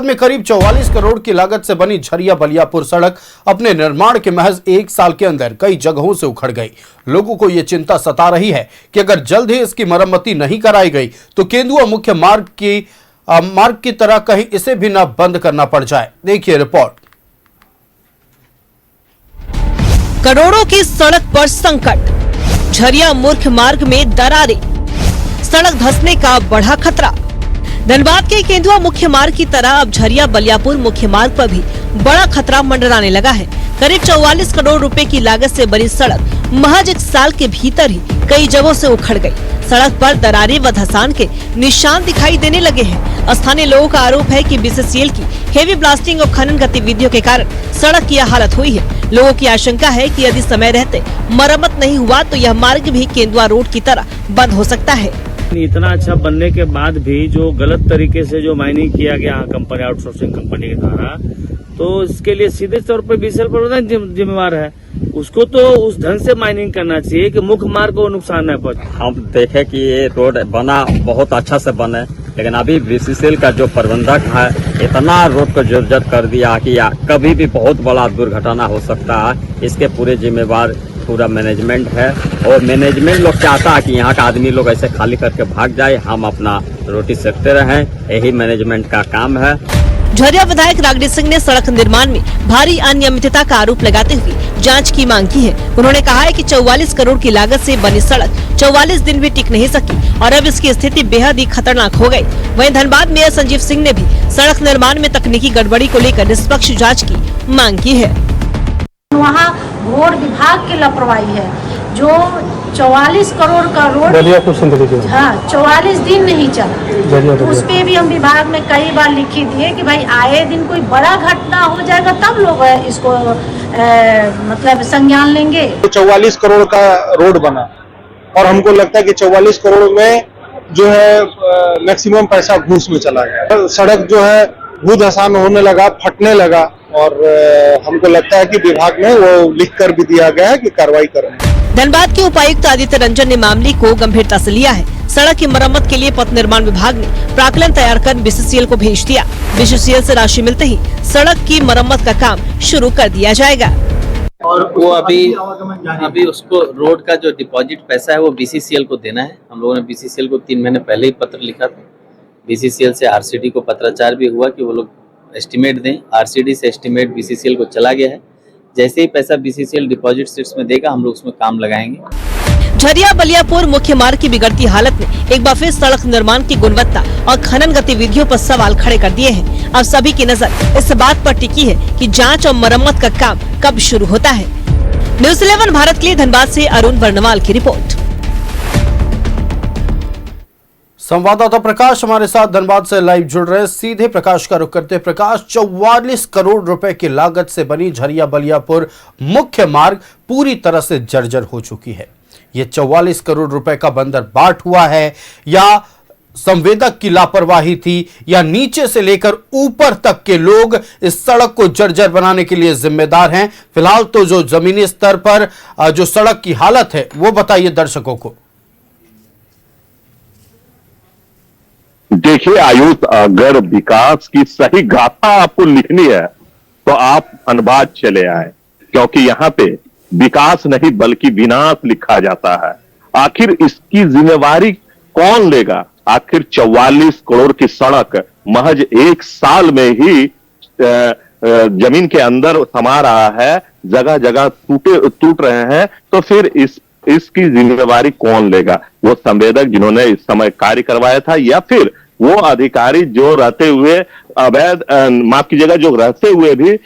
में करीब 44 करोड़ की लागत से बनी झरिया बलियापुर सड़क अपने निर्माण के महज 1 साल के अंदर कई जगहों से उखड़ गई। लोगों को यह चिंता सता रही है कि अगर जल्द ही इसकी मरम्मती नहीं कराई गई तो केंदुआ मुख्य मार्ग की तरह कहीं इसे भी न बंद करना पड़ जाए। देखिए रिपोर्ट। करोड़ों की सड़क पर संकट, झरिया मुख्य मार्ग में दरारें, सड़क धंसने का बढ़ा खतरा। धनबाद के केंदुआ मुख्य मार्ग की तरह अब झरिया बलियापुर मुख्य मार्ग पर भी बड़ा खतरा मंडराने लगा है। करीब 44 करोड़ रुपए की लागत से बनी सड़क महज 1 साल के भीतर ही कई जगहों से उखड़ गई। सड़क पर दरारें व धंसान के निशान दिखाई देने लगे हैं। स्थानीय लोगों का आरोप है कि बीसीसीएल की हेवी ब्लास्टिंग और खनन गतिविधियों के कारण सड़क की यह हालत हुई है। लोगों की आशंका है कि यदि समय रहते मरम्मत नहीं हुआ तो यह मार्ग भी केंदुआ रोड की तरह बंद हो सकता है। इतना अच्छा बनने के बाद भी जो गलत तरीके से जो माइनिंग किया गया कंपनी, आउटसोर्सिंग कंपनी के द्वारा, तो इसके लिए सीधे तौर पर बीसीसीएल प्रबंधन जिम्मेवार है। उसको तो उस ढंग से माइनिंग करना चाहिए कि मुख्य मार्ग को नुकसान न पहुंचे। हम देखे कि ये रोड बना बहुत अच्छा से बने, लेकिन अभी बीसीसीएल का जो प्रबंधक है इतना रोड को जर्जर कर दिया कि कभी भी बहुत बड़ा दुर्घटना हो सकता है। इसके पूरे जिम्मेवार पूरा मैनेजमेंट है और मैनेजमेंट लोग चाहता है कि यहाँ का आदमी लोग ऐसे खाली करके भाग जाए, हम अपना रोटी सेकते रहें, यही मैनेजमेंट का काम है। झरिया विधायक रागड़ी सिंह ने सड़क निर्माण में भारी अनियमितता का आरोप लगाते हुए जांच की मांग की है। उन्होंने कहा है कि 44 करोड़ की लागत से बनी सड़क 44 दिन भी टिक नहीं सकी और अब इसकी स्थिति बेहद ही खतरनाक हो गई। वहीं धनबाद मेयर संजीव सिंह ने भी सड़क निर्माण में तकनीकी गड़बड़ी को लेकर निष्पक्ष जाँच की मांग की है। वहाँ रोड विभाग की लापरवाही है। जो 44 करोड़ का रोड 44 दिन नहीं चला, उस पे भी हम विभाग में कई बार लिखी दिए कि भाई आए दिन कोई बड़ा घटना हो जाएगा तब लोग इसको मतलब संज्ञान लेंगे। 44 करोड़ का रोड बना और हमको लगता है कि 44 करोड़ में जो है मैक्सिमम पैसा घूस में चला गया। सड़क जो है भूत आसान होने लगा, फटने लगा और हमको लगता है कि विभाग में वो लिख कर भी दिया गया है कि कार्रवाई करें। धनबाद के उपायुक्त आदित्य रंजन ने मामले को गंभीरता से लिया है। सड़क की मरम्मत के लिए पथ निर्माण विभाग ने प्राक्कलन तैयार कर बीसीसीएल को भेज दिया। बीसीसीएल से राशि मिलते ही सड़क की मरम्मत का काम शुरू कर दिया जाएगा। और वो अभी उसको रोड का जो डिपॉजिट पैसा है वो बीसीसीएल को देना है। हम लोगों ने बीसीसीएल को 3 महीने पहले ही पत्र लिखा था। बीसीसीएल से आरसीडी को पत्राचार भी हुआ कि वो लोग एस्टीमेट दें। आरसीडी से एस्टीमेट बीसीसीएल को चला गया है। जैसे ही पैसा बीसीसीएल डिपॉजिट सीट्स में देगा हम लोग उसमें काम लगाएंगे। झरिया बलियापुर मुख्य मार्ग की बिगड़ती हालत ने एक बार फिर सड़क निर्माण की गुणवत्ता और खनन गतिविधियों पर सवाल खड़े कर दिए हैं। अब सभी की नजर इस बात पर टिकी है कि जांच और मरम्मत का काम कब शुरू होता है। न्यूज़ 11 भारत के लिए धनबाद से अरुण वर्णवाल की रिपोर्ट। संवाददाता प्रकाश हमारे साथ धनबाद से लाइव जुड़ रहे। सीधे प्रकाश का रुख करते। प्रकाश, 44 करोड़ रुपए की लागत से बनी झरिया बलियापुर मुख्य मार्ग पूरी तरह से जर्जर हो चुकी है। ये 44 करोड़ रुपए का बंदरबाट हुआ है या संवेदक की लापरवाही थी या नीचे से लेकर ऊपर तक के लोग इस सड़क को जर्जर बनाने के लिए जिम्मेदार हैं? फिलहाल तो जो जमीनी स्तर पर जो सड़क की हालत है वो बताइए दर्शकों को। देखिए आयुष, अगर विकास की सही गाथा आपको लिखनी है तो आप धनबाद चले आए, क्योंकि यहाँ पे विकास नहीं बल्कि विनाश लिखा जाता है। आखिर इसकी जिम्मेवारी कौन लेगा? आखिर 44 करोड़ की सड़क महज 1 साल में ही जमीन के अंदर समा रहा है, जगह जगह टूट रहे हैं, तो फिर इसकी जिम्मेवारी कौन लेगा? वो संवेदक जिन्होंने इस समय कार्य करवाया था या फिर वो अधिकारी जो रहते हुए अवैध, माफ कीजिएगा, जो रहते हुए भी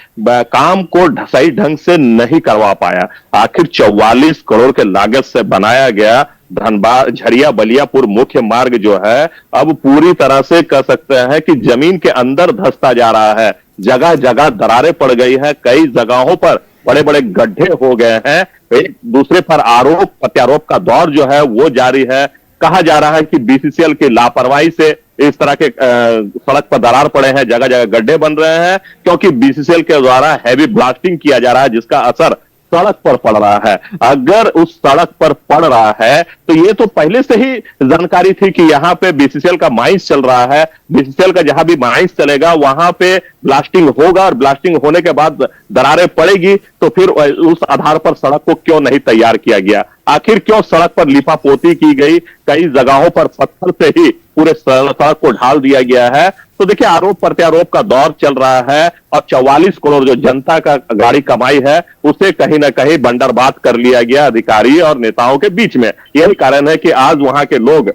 काम को सही ढंग से नहीं करवा पाया? आखिर 44 करोड़ के लागत से बनाया गया धनबाद झरिया बलियापुर मुख्य मार्ग जो है अब पूरी तरह से कह सकते हैं कि जमीन के अंदर धंसता जा रहा है। जगह जगह दरारें पड़ गई है, कई जगहों पर बड़े बड़े गड्ढे हो गए हैं। एक दूसरे पर आरोप प्रत्यारोप का दौर जो है वो जारी है। कहा जा रहा है कि बीसीसीएल की लापरवाही से इस तरह के सड़क पर दरार पड़े हैं, जगह जगह गड्ढे बन रहे हैं, क्योंकि बीसीसीएल के द्वारा हैवी ब्लास्टिंग किया जा रहा है जिसका असर सड़क पर पड़ रहा है। अगर उस सड़क पर पड़ रहा है तो ये तो पहले से ही जानकारी थी कि यहाँ पे बीसीसीएल का माइंस चल रहा है, बीसीसीएल का जहां भी माइंस चलेगा वहां पे ब्लास्टिंग होगा, और ब्लास्टिंग होने के बाद दरारें पड़ेगी, तो फिर उस आधार पर सड़क को क्यों नहीं तैयार किया गया? आखिर क्यों सड़क पर लिपापोती की गई? कई जगहों पर पत्थर से ही पूरे सड़क को ढाल दिया गया है। तो देखिए, आरोप प्रत्यारोप का दौर चल रहा है, और 44 करोड़ जो जनता का गाड़ी कमाई है उसे कहीं ना कहीं बंदरबात कर लिया गया अधिकारी और नेताओं के बीच में। यही कारण है कि आज वहां के लोग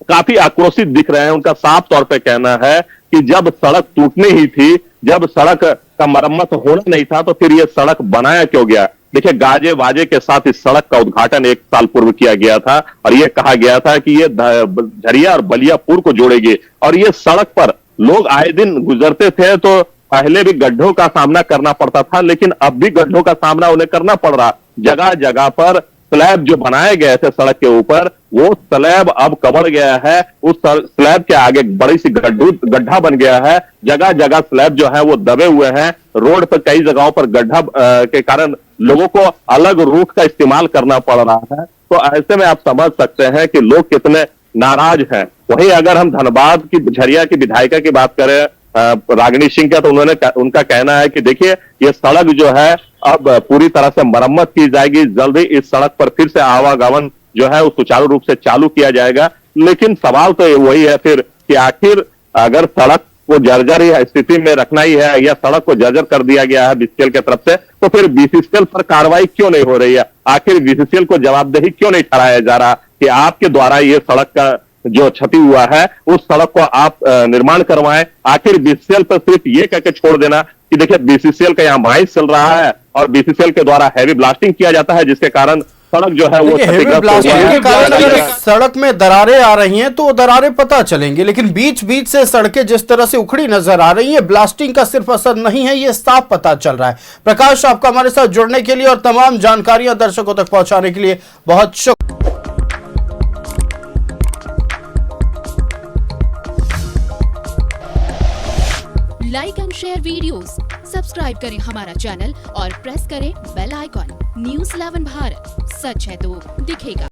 काफी आक्रोशित दिख रहे हैं। उनका साफ तौर पे कहना है कि जब सड़क टूटनी ही थी, जब सड़क का मरम्मत होना नहीं था, तो फिर यह सड़क बनाया क्यों गया? देखिए, गाजे बाजे के साथ इस सड़क का उद्घाटन 1 साल पूर्व किया गया था, और यह कहा गया था कि ये झरिया और बलियापुर को जोड़ेगी। और ये सड़क पर लोग आए दिन गुजरते थे, तो पहले भी गड्ढों का सामना करना पड़ता था, लेकिन अब भी गड्ढों का सामना उन्हें करना पड़ रहा। जगह जगह पर स्लैब जो बनाए गए थे सड़क के ऊपर, वो स्लैब अब कमड़ गया है। उस स्लैब के आगे बड़ी सी गड्ढा बन गया है। जगह जगह स्लैब जो है वो दबे हुए हैं। रोड पर कई जगहों पर गड्ढा के कारण लोगों को अलग रूट का इस्तेमाल करना पड़ रहा है। तो ऐसे में आप समझ सकते हैं कि लोग कितने नाराज हैं। वहीं अगर हम धनबाद की झरिया की विधायिका की बात करें, रागिनी सिंह का, तो उनका कहना है कि देखिए, ये सड़क जो है अब पूरी तरह से मरम्मत की जाएगी। जल्दी इस सड़क पर फिर से आवागमन जो है वो सुचारू रूप से चालू किया जाएगा। लेकिन सवाल तो वही है फिर कि आखिर अगर सड़क को जर्जर ही स्थिति में रखना ही है, या सड़क को जर्जर कर दिया गया है बीसीसीएल की तरफ से, तो फिर बीसीसीएल पर कार्रवाई क्यों नहीं हो रही है? आखिर बीसीसीएल को जवाबदेही क्यों नहीं ठहराया जा रहा कि आपके द्वारा ये सड़क का जो क्षति हुआ है उस सड़क को आप निर्माण करवाएं? आखिर बीसीसीएल पर सिर्फ ये कहकर छोड़ देना कि देखिए, बीसीसीएल का यहाँ माइंस चल रहा है और बीसीसीएल के द्वारा हैवी ब्लास्टिंग किया जाता है, जिसके कारण सड़क जो है वो ब्लास्टिंग के कारण अगर सड़क में दरारें आ रही हैं तो दरारें पता चलेंगी, लेकिन बीच बीच से सड़कें जिस तरह से उखड़ी नजर आ रही हैं, ब्लास्टिंग का सिर्फ असर नहीं है, ये साफ पता चल रहा है। प्रकाश, आपका हमारे साथ जुड़ने के लिए और तमाम जानकारियां दर्शकों तक पहुंचाने के लिए बहुत शुक्रिया। Like and share videos, subscribe करें हमारा चैनल और प्रेस करें बेल आइकॉन। News 11 भारत, सच है तो दिखेगा।